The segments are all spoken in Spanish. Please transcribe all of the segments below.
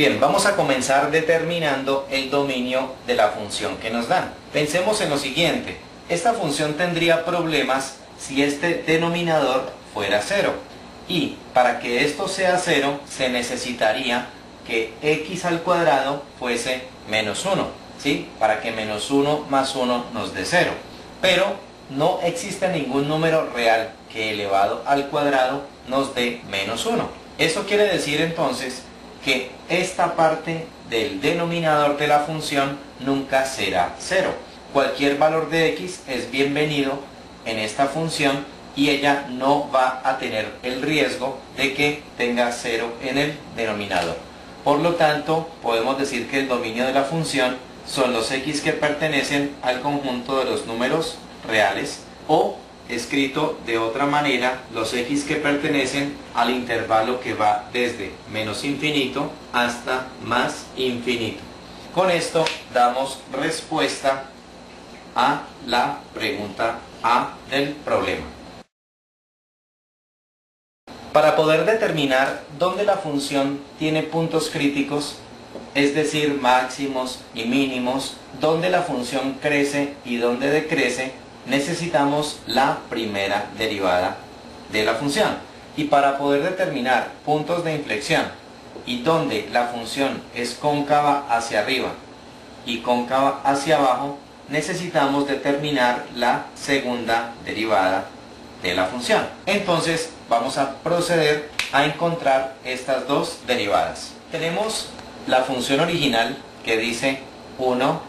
Bien, vamos a comenzar determinando el dominio de la función que nos dan. Pensemos en lo siguiente. Esta función tendría problemas si este denominador fuera 0. Y para que esto sea 0, se necesitaría que x al cuadrado fuese menos 1. ¿Sí? Para que menos 1 más 1 nos dé 0. Pero no existe ningún número real que elevado al cuadrado nos dé menos 1. Eso quiere decir entonces que esta parte del denominador de la función nunca será 0. Cualquier valor de x es bienvenido en esta función y ella no va a tener el riesgo de que tenga 0 en el denominador. Por lo tanto, podemos decir que el dominio de la función son los x que pertenecen al conjunto de los números reales, o escrito de otra manera, los x que pertenecen al intervalo que va desde menos infinito hasta más infinito. Con esto damos respuesta a la pregunta A del problema. Para poder determinar dónde la función tiene puntos críticos, es decir, máximos y mínimos, dónde la función crece y dónde decrece, necesitamos la primera derivada de la función. Y para poder determinar puntos de inflexión y donde la función es cóncava hacia arriba y cóncava hacia abajo, necesitamos determinar la segunda derivada de la función. Entonces vamos a proceder a encontrar estas dos derivadas. Tenemos la función original que dice 1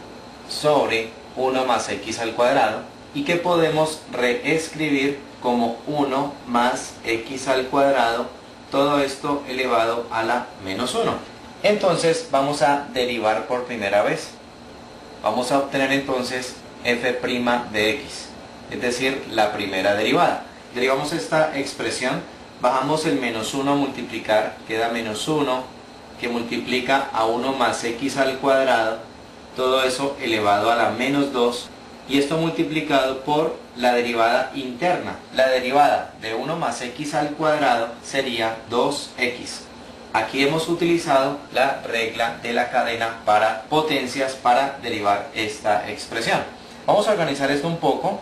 sobre 1 más x al cuadrado y que podemos reescribir como 1 más x al cuadrado, todo esto elevado a la menos 1. Entonces vamos a derivar por primera vez. Vamos a obtener entonces f' de x, es decir, la primera derivada. Derivamos esta expresión, bajamos el menos 1 a multiplicar, queda menos 1 que multiplica a 1 más x al cuadrado, todo eso elevado a la menos 2, y esto multiplicado por la derivada interna. La derivada de 1 más x al cuadrado sería 2x. Aquí hemos utilizado la regla de la cadena para potencias para derivar esta expresión. Vamos a organizar esto un poco.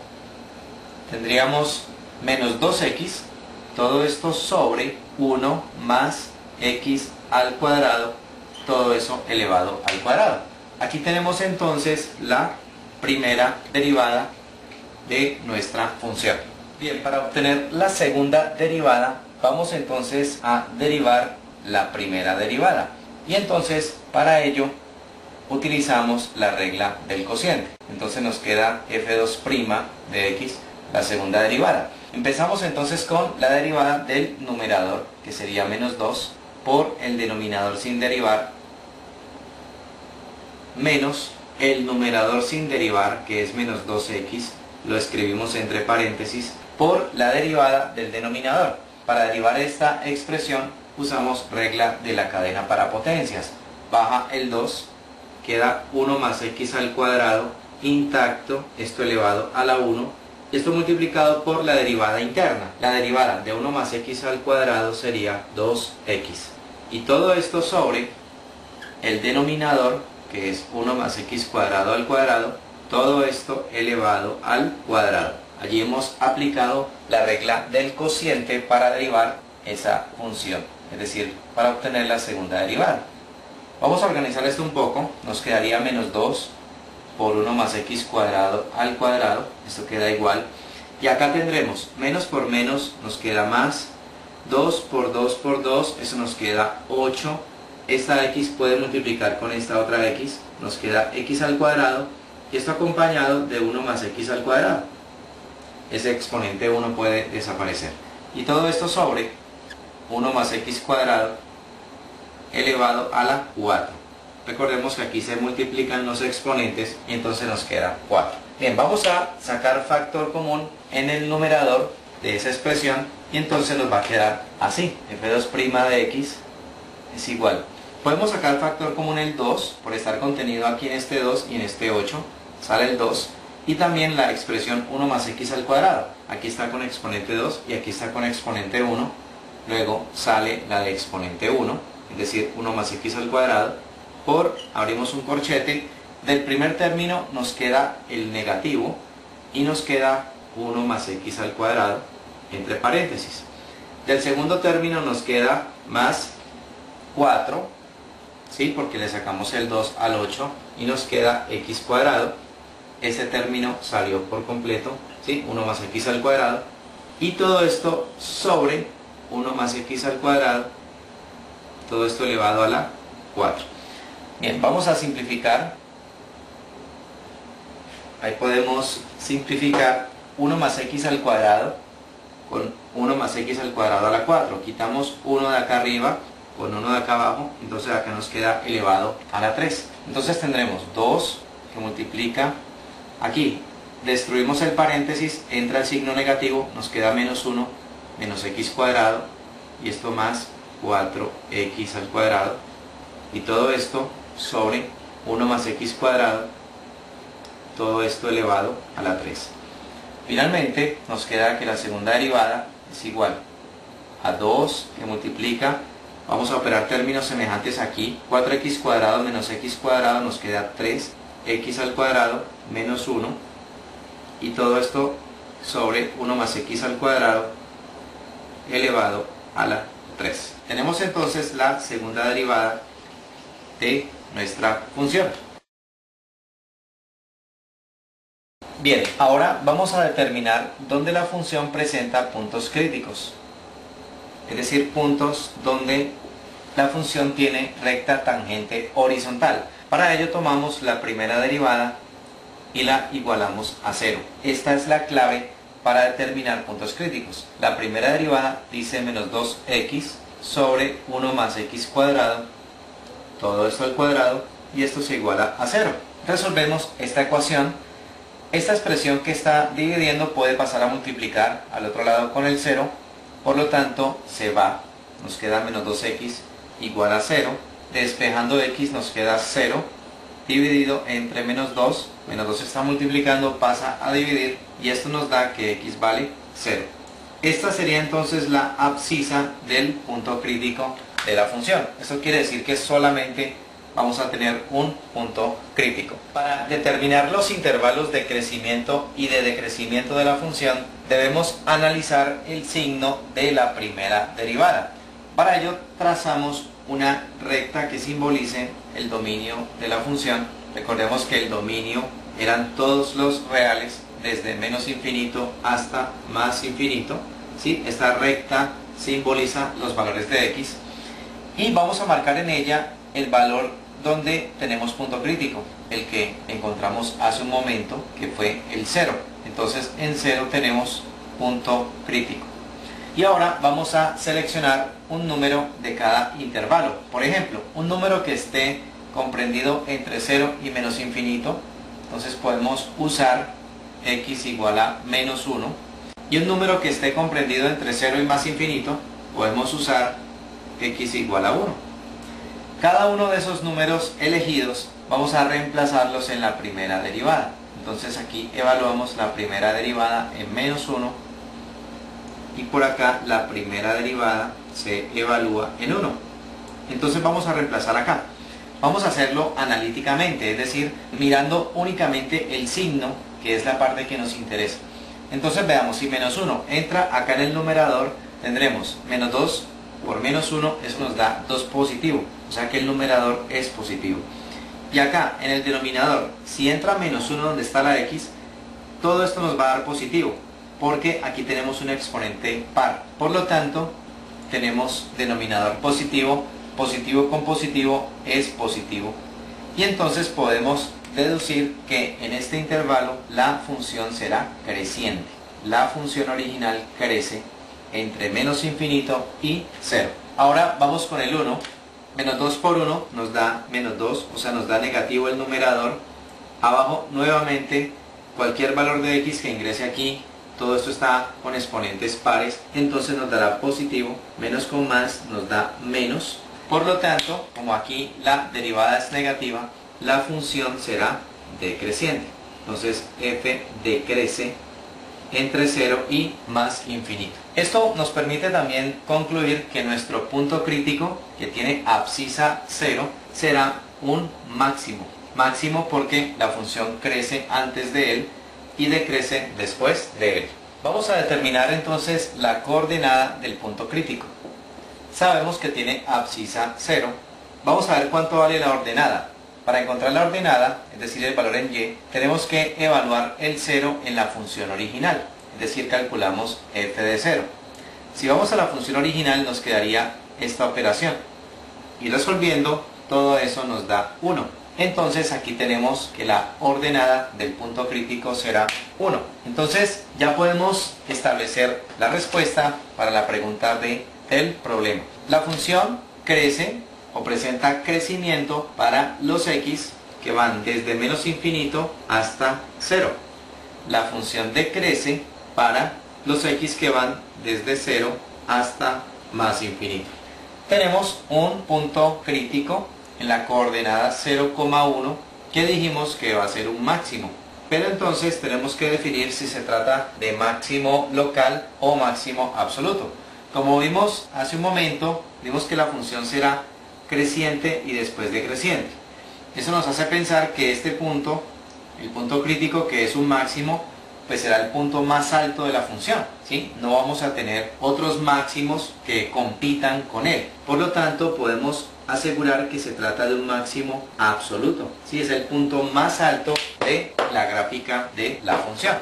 Tendríamos menos 2x, todo esto sobre 1 más x al cuadrado, todo eso elevado al cuadrado. Aquí tenemos entonces la primera derivada de nuestra función. Bien, para obtener la segunda derivada, vamos entonces a derivar la primera derivada. Y entonces, para ello, utilizamos la regla del cociente. Entonces nos queda f2' de x, la segunda derivada. Empezamos entonces con la derivada del numerador, que sería menos 2, por el denominador sin derivar, menos el numerador sin derivar, que es menos 2x, lo escribimos entre paréntesis, por la derivada del denominador. Para derivar esta expresión usamos regla de la cadena para potencias. Baja el 2, queda 1 más x al cuadrado intacto, esto elevado a la 1, esto multiplicado por la derivada interna. La derivada de 1 más x al cuadrado sería 2x. Y todo esto sobre el denominador, que es 1 más x cuadrado al cuadrado, todo esto elevado al cuadrado. Allí hemos aplicado la regla del cociente para derivar esa función, es decir, para obtener la segunda derivada. Vamos a organizar esto un poco. Nos quedaría menos 2 por 1 más x cuadrado al cuadrado, esto queda igual. Y acá tendremos menos por menos, nos queda más, 2 por 2 por 2, eso nos queda 8. Esta x puede multiplicar con esta otra x, nos queda x al cuadrado, y esto acompañado de 1 más x al cuadrado. Ese exponente 1 puede desaparecer. Y todo esto sobre 1 más x cuadrado elevado a la 4. Recordemos que aquí se multiplican los exponentes y entonces nos queda 4. Bien, vamos a sacar factor común en el numerador de esa expresión y entonces nos va a quedar así. f2' de x es igual. Podemos sacar factor común el 2 por estar contenido aquí en este 2 y en este 8. Sale el 2. Y también la expresión 1 más x al cuadrado. Aquí está con exponente 2 y aquí está con exponente 1. Luego sale la de exponente 1. es decir, 1 más x al cuadrado, por, abrimos un corchete, del primer término nos queda el negativo y nos queda 1 más x al cuadrado entre paréntesis. Del segundo término nos queda más 4, ¿sí? Porque le sacamos el 2 al 8 y nos queda x cuadrado. Ese término salió por completo, ¿sí? 1 más x al cuadrado. Y todo esto sobre 1 más x al cuadrado, todo esto elevado a la 4. Bien, vamos a simplificar. Ahí podemos simplificar 1 más x al cuadrado con 1 más x al cuadrado a la 4. Quitamos 1 de acá arriba con 1 de acá abajo, entonces acá nos queda elevado a la 3. Entonces tendremos 2 que multiplica, aquí destruimos el paréntesis, entra el signo negativo, nos queda menos 1 menos x cuadrado y esto más 4x al cuadrado, y todo esto sobre 1 más x cuadrado, todo esto elevado a la 3. Finalmente nos queda que la segunda derivada es igual a 2 que multiplica, vamos a operar términos semejantes aquí, 4x cuadrado menos x cuadrado nos queda 3x al cuadrado menos 1, y todo esto sobre 1 más x al cuadrado elevado a la 3. Tenemos entonces la segunda derivada de nuestra función. Bien, ahora vamos a determinar dónde la función presenta puntos críticos, es decir, puntos donde la función tiene recta tangente horizontal. Para ello tomamos la primera derivada y la igualamos a 0. Esta es la clave para determinar puntos críticos. La primera derivada dice menos 2x sobre 1 más x cuadrado, todo esto al cuadrado, y esto se iguala a 0. Resolvemos esta ecuación. Esta expresión que está dividiendo puede pasar a multiplicar al otro lado con el 0, por lo tanto se va, nos queda menos 2x igual a 0, despejando x nos queda 0, dividido entre menos 2 está multiplicando, pasa a dividir, y esto nos da que x vale 0. Esta sería entonces la abscisa del punto crítico de la función. Esto quiere decir que solamente vamos a tener un punto crítico. Para determinar los intervalos de crecimiento y de decrecimiento de la función, debemos analizar el signo de la primera derivada. Para ello trazamos una recta que simbolice el dominio de la función. Recordemos que el dominio eran todos los reales desde menos infinito hasta más infinito, ¿sí? Esta recta simboliza los valores de x y vamos a marcar en ella el valor donde tenemos punto crítico, el que encontramos hace un momento, que fue el 0. Entonces en 0 tenemos punto crítico. Y ahora vamos a seleccionar un número de cada intervalo. Por ejemplo, un número que esté comprendido entre 0 y menos infinito, entonces podemos usar x igual a menos 1. Y un número que esté comprendido entre 0 y más infinito, podemos usar x igual a 1. Cada uno de esos números elegidos vamos a reemplazarlos en la primera derivada. Entonces aquí evaluamos la primera derivada en menos 1 y por acá la primera derivada se evalúa en 1. Entonces vamos a reemplazar acá. Vamos a hacerlo analíticamente, es decir, mirando únicamente el signo, que es la parte que nos interesa. Entonces veamos, si menos 1 entra acá en el numerador, tendremos menos 2 por menos 1, eso nos da 2 positivo, o sea que el numerador es positivo. Y acá en el denominador, si entra menos 1 donde está la x, todo esto nos va a dar positivo, porque aquí tenemos un exponente par. Por lo tanto, tenemos denominador positivo, positivo con positivo es positivo. Y entonces podemos deducir que en este intervalo la función será creciente. La función original crece entre menos infinito y 0. Ahora vamos con el 1. Menos 2 por 1 nos da menos 2, o sea nos da negativo el numerador. Abajo nuevamente cualquier valor de x que ingrese aquí, todo esto está con exponentes pares, entonces nos dará positivo. Menos con más nos da menos. Por lo tanto, como aquí la derivada es negativa, la función será decreciente. Entonces f decrece entre 0 y más infinito. Esto nos permite también concluir que nuestro punto crítico, que tiene abscisa 0, será un máximo. Máximo porque la función crece antes de él y decrece después de él. Vamos a determinar entonces la coordenada del punto crítico. Sabemos que tiene abscisa 0. Vamos a ver cuánto vale la ordenada. Para encontrar la ordenada, es decir, el valor en y, tenemos que evaluar el 0 en la función original. Es decir, calculamos f de 0. Si vamos a la función original, nos quedaría esta operación. Y resolviendo, todo eso nos da 1. Entonces aquí tenemos que la ordenada del punto crítico será 1. Entonces ya podemos establecer la respuesta para la pregunta del problema. La función crece o presenta crecimiento para los x que van desde menos infinito hasta 0. La función decrece para los x que van desde 0 hasta más infinito. Tenemos un punto crítico en la coordenada 0,1 que dijimos que va a ser un máximo. Pero entonces tenemos que definir si se trata de máximo local o máximo absoluto. Como vimos hace un momento, vimos que la función será creciente y después decreciente. Eso nos hace pensar que este punto, el punto crítico, que es un máximo, pues será el punto más alto de la función, ¿sí? No vamos a tener otros máximos que compitan con él. Por lo tanto, podemos asegurar que se trata de un máximo absoluto, ¿sí? Es el punto más alto de la gráfica de la función.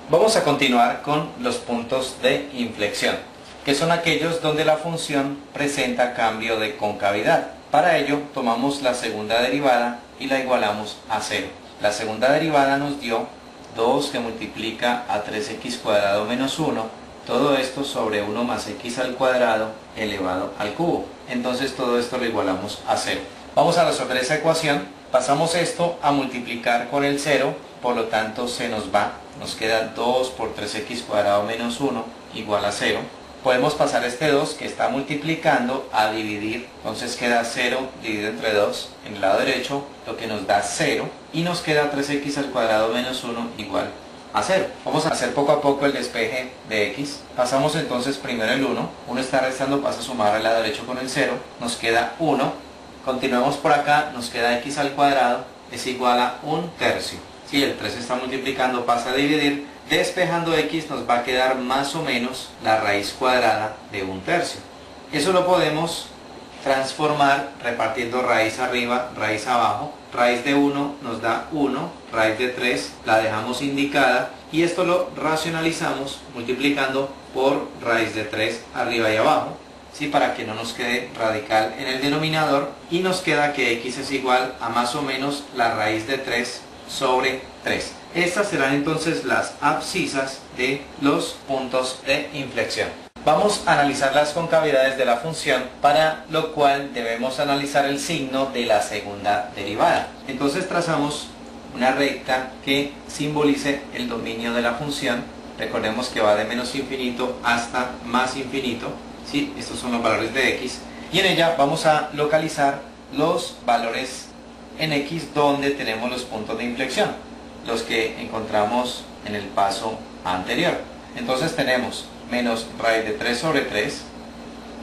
Vamos a continuar con los puntos de inflexión, que son aquellos donde la función presenta cambio de concavidad. Para ello tomamos la segunda derivada y la igualamos a 0. La segunda derivada nos dio 2 que multiplica a 3x cuadrado menos 1, todo esto sobre 1 más x al cuadrado elevado al cubo. Entonces todo esto lo igualamos a 0. Vamos a resolver esa ecuación. Pasamos esto a multiplicar con el 0, por lo tanto se nos va. Nos queda 2 por 3x cuadrado menos 1 igual a 0. Podemos pasar este 2 que está multiplicando a dividir, entonces queda 0 dividido entre 2 en el lado derecho, lo que nos da 0, y nos queda 3x al cuadrado menos 1 igual a 0. Vamos a hacer poco a poco el despeje de x. Pasamos entonces primero el 1, 1 está restando, pasa a sumar al lado derecho con el 0, nos queda 1, continuamos por acá, nos queda x al cuadrado es igual a 1/3. Si el 3 está multiplicando, pasa a dividir. Despejando x nos va a quedar más o menos la raíz cuadrada de 1/3. Eso lo podemos transformar repartiendo raíz arriba, raíz abajo. Raíz de 1 nos da 1, raíz de 3 la dejamos indicada y esto lo racionalizamos multiplicando por raíz de 3 arriba y abajo, ¿sí? Para que no nos quede radical en el denominador, y nos queda que x es igual a más o menos la raíz de 3 sobre 3. Estas serán entonces las abscisas de los puntos de inflexión. Vamos a analizar las concavidades de la función, para lo cual debemos analizar el signo de la segunda derivada. Entonces trazamos una recta que simbolice el dominio de la función. Recordemos que va de menos infinito hasta más infinito, ¿sí? Estos son los valores de x, y en ella vamos a localizar los valores en x donde tenemos los puntos de inflexión, los que encontramos en el paso anterior. Entonces tenemos menos raíz de 3 sobre 3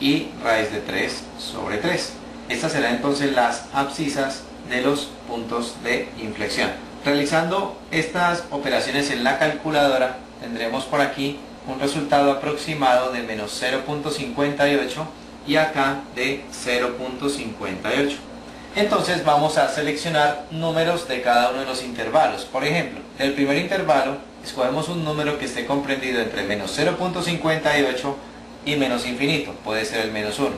y raíz de 3 sobre 3. Estas serán entonces las abscisas de los puntos de inflexión. Realizando estas operaciones en la calculadora, tendremos por aquí un resultado aproximado de menos 0.58 y acá de 0.58. Entonces vamos a seleccionar números de cada uno de los intervalos. Por ejemplo, en el primer intervalo escogemos un número que esté comprendido entre menos 0.58 y menos infinito, puede ser el menos 1.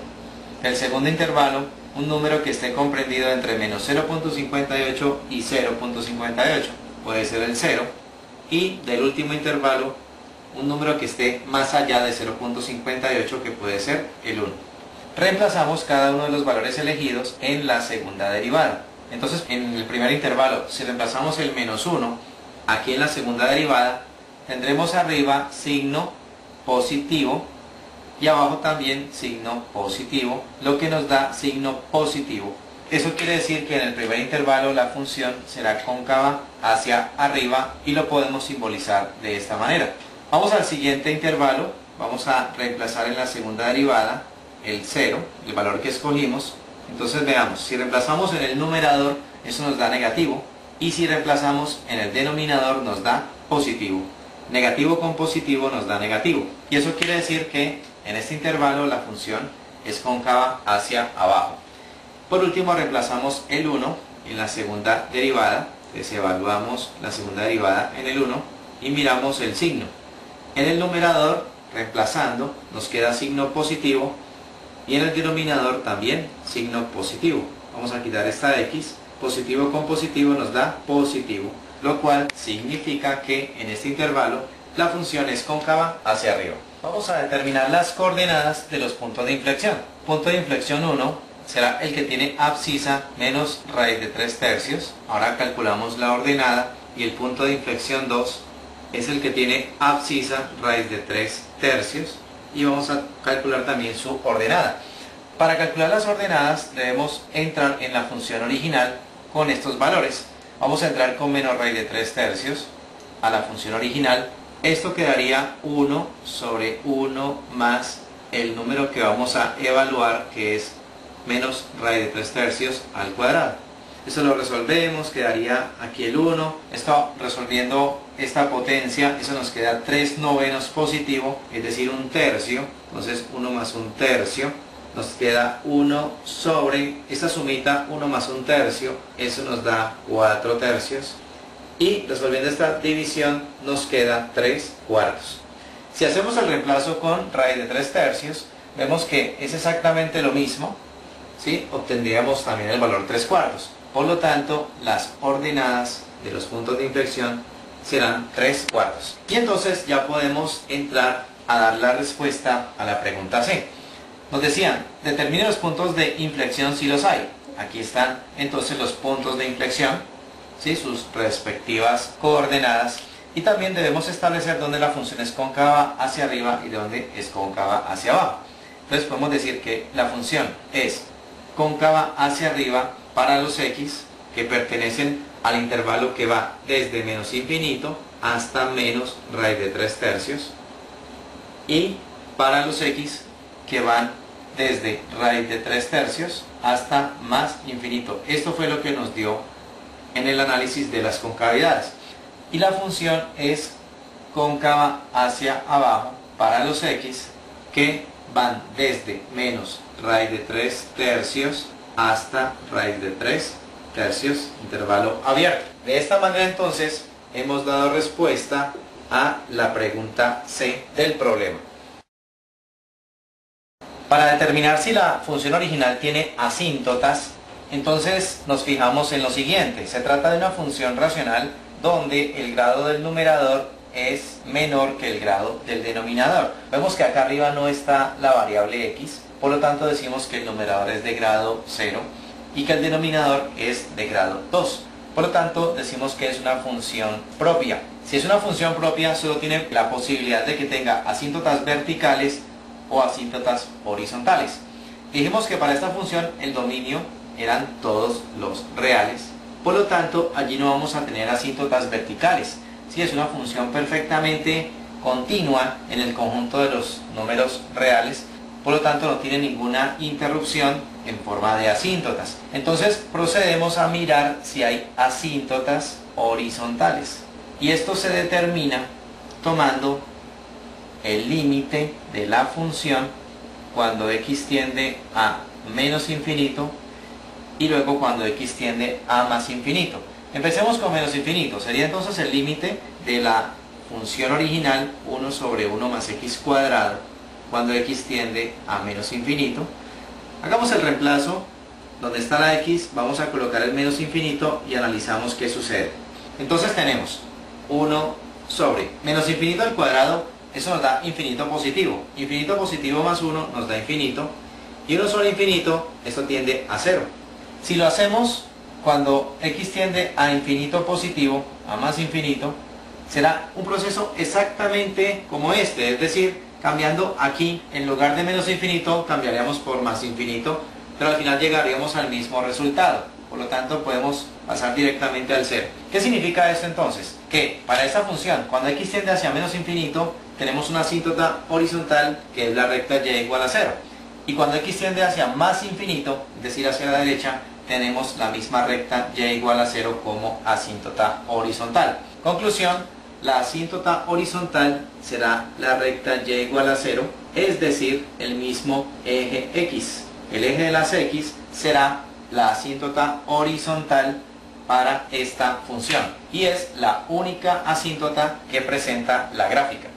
El segundo intervalo, un número que esté comprendido entre menos 0.58 y 0.58, puede ser el 0. Y del último intervalo, un número que esté más allá de 0.58, que puede ser el 1. Reemplazamos cada uno de los valores elegidos en la segunda derivada. Entonces, en el primer intervalo, si reemplazamos el menos 1, aquí en la segunda derivada, tendremos arriba signo positivo y abajo también signo positivo, lo que nos da signo positivo Eso quiere decir que en el primer intervalo la función será cóncava hacia arriba y lo podemos simbolizar de esta manera. Vamos al siguiente intervalo, vamos a reemplazar en la segunda derivada el 0, el valor que escogimos. Entonces veamos, si reemplazamos en el numerador, eso nos da negativo, y si reemplazamos en el denominador nos da positivo. Negativo con positivo nos da negativo. Y eso quiere decir que en este intervalo la función es cóncava hacia abajo. Por último reemplazamos el 1 en la segunda derivada. Entonces evaluamos la segunda derivada en el 1 y miramos el signo. En el numerador, reemplazando, nos queda signo positivo y en el denominador también signo positivo. Vamos a quitar esta x. Positivo con positivo nos da positivo, lo cual significa que en este intervalo la función es cóncava hacia arriba. Vamos a determinar las coordenadas de los puntos de inflexión. Punto de inflexión 1 será el que tiene abscisa menos raíz de 3 tercios. Ahora calculamos la ordenada y el punto de inflexión 2 es el que tiene abscisa raíz de 3 tercios y vamos a calcular también su ordenada. Para calcular las ordenadas debemos entrar en la función original con estos valores. Vamos a entrar con menos raíz de 3 tercios a la función original. Esto quedaría 1 sobre 1 más el número que vamos a evaluar, que es menos raíz de 3 tercios al cuadrado. Eso lo resolvemos, quedaría aquí el 1. Esto resolviendo esta potencia, eso nos queda 3 novenos positivo, es decir, un tercio. Entonces 1 más un tercio. Nos queda 1 sobre esta sumita, 1 más un tercio, eso nos da 4 tercios. Y resolviendo esta división nos queda 3 cuartos. Si hacemos el reemplazo con raíz de 3 tercios, vemos que es exactamente lo mismo, ¿sí? Obtendríamos también el valor 3 cuartos. Por lo tanto, las ordenadas de los puntos de inflexión serán 3 cuartos. Y entonces ya podemos entrar a dar la respuesta a la pregunta C. Nos decían, determine los puntos de inflexión si los hay. Aquí están entonces los puntos de inflexión, ¿sí? Sus respectivas coordenadas. Y también debemos establecer dónde la función es cóncava hacia arriba y dónde es cóncava hacia abajo. Entonces podemos decir que la función es cóncava hacia arriba para los x que pertenecen al intervalo que va desde menos infinito hasta menos raíz de 3 tercios. Y para los x que van desde raíz de 3 tercios hasta más infinito. Esto fue lo que nos dio en el análisis de las concavidades. Y la función es cóncava hacia abajo para los x que van desde menos raíz de 3 tercios hasta raíz de 3 tercios, intervalo abierto. De esta manera entonces hemos dado respuesta a la pregunta C del problema. Para determinar si la función original tiene asíntotas, entonces nos fijamos en lo siguiente. Se trata de una función racional donde el grado del numerador es menor que el grado del denominador. Vemos que acá arriba no está la variable x, por lo tanto decimos que el numerador es de grado 0 y que el denominador es de grado 2. Por lo tanto decimos que es una función propia. Si es una función propia, solo tiene la posibilidad de que tenga asíntotas verticales o asíntotas horizontales. Dijimos que para esta función el dominio eran todos los reales, por lo tanto allí no vamos a tener asíntotas verticales. Si es una función perfectamente continua en el conjunto de los números reales, por lo tanto no tiene ninguna interrupción en forma de asíntotas. Entonces procedemos a mirar si hay asíntotas horizontales y esto se determina tomando el límite de la función cuando x tiende a menos infinito y luego cuando x tiende a más infinito. Empecemos con menos infinito, sería entonces el límite de la función original 1 sobre 1 más x cuadrado cuando x tiende a menos infinito. Hagamos el reemplazo, donde está la x vamos a colocar el menos infinito y analizamos qué sucede. Entonces tenemos 1 sobre menos infinito al cuadrado, eso nos da infinito positivo. Infinito positivo más 1 nos da infinito. Y 1 sobre infinito, esto tiende a 0. Si lo hacemos cuando x tiende a infinito positivo, a más infinito, será un proceso exactamente como este. Es decir, cambiando aquí, en lugar de menos infinito, cambiaríamos por más infinito. pero al final llegaríamos al mismo resultado. Por lo tanto, podemos pasar directamente al 0. ¿Qué significa esto entonces? Que para esta función, cuando x tiende hacia menos infinito, tenemos una asíntota horizontal que es la recta y igual a 0. Y cuando x tiende hacia más infinito, es decir, hacia la derecha, tenemos la misma recta y igual a 0 como asíntota horizontal. Conclusión, la asíntota horizontal será la recta y igual a 0, es decir, el mismo eje x. El eje de las x será la asíntota horizontal para esta función y es la única asíntota que presenta la gráfica.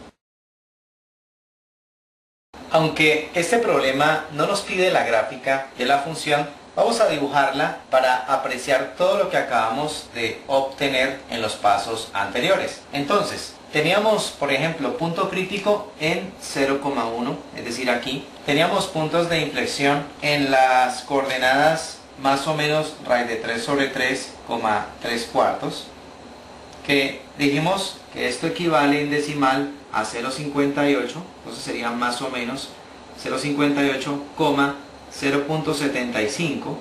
Aunque este problema no nos pide la gráfica de la función, vamos a dibujarla para apreciar todo lo que acabamos de obtener en los pasos anteriores. Entonces, teníamos, por ejemplo, punto crítico en 0,1, es decir, aquí. Teníamos puntos de inflexión en las coordenadas más o menos raíz de 3 sobre 3, 3/4, que dijimos que esto equivale en decimal a 0,58, entonces sería más o menos 0,58, 0.75,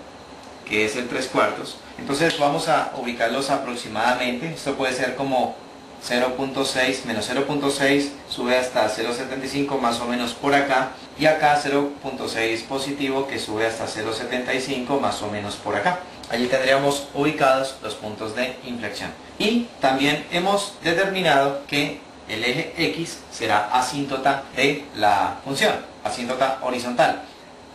que es el 3/4. Entonces vamos a ubicarlos aproximadamente. Esto puede ser como 0.6 menos 0.6 sube hasta 0.75 más o menos por acá, y acá 0.6 positivo que sube hasta 0.75 más o menos por acá. Allí tendríamos ubicados los puntos de inflexión. Y también hemos determinado que el eje x será asíntota de la función, asíntota horizontal.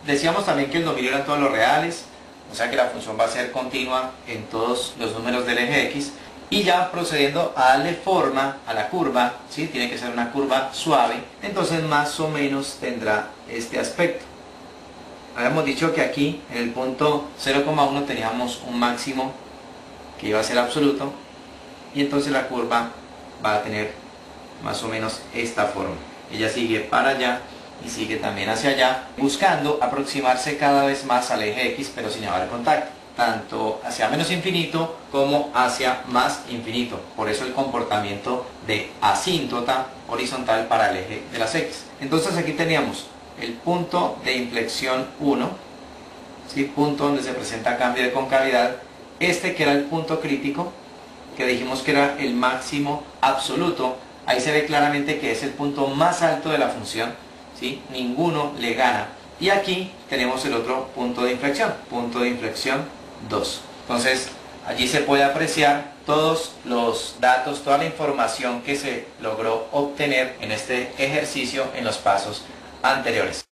Decíamos también que el dominio eran todos los reales, o sea que la función va a ser continua en todos los números del eje x. Y ya procediendo a darle forma a la curva, ¿sí? Tiene que ser una curva suave, entonces más o menos tendrá este aspecto. Habíamos dicho que aquí en el punto 0,1 teníamos un máximo que iba a ser absoluto, y entonces la curva va a tener más o menos esta forma. Ella sigue para allá y sigue también hacia allá, buscando aproximarse cada vez más al eje x, pero sin haber contacto, tanto hacia menos infinito como hacia más infinito. Por eso el comportamiento de asíntota horizontal para el eje de las x. Entonces aquí teníamos el punto de inflexión 1, ¿sí? Punto donde se presenta cambio de concavidad, este que era el punto crítico, que dijimos que era el máximo absoluto. Ahí se ve claramente que es el punto más alto de la función, ¿sí? Ninguno le gana. Y aquí tenemos el otro punto de inflexión 2. Entonces allí se puede apreciar todos los datos, toda la información que se logró obtener en este ejercicio en los pasos anteriores.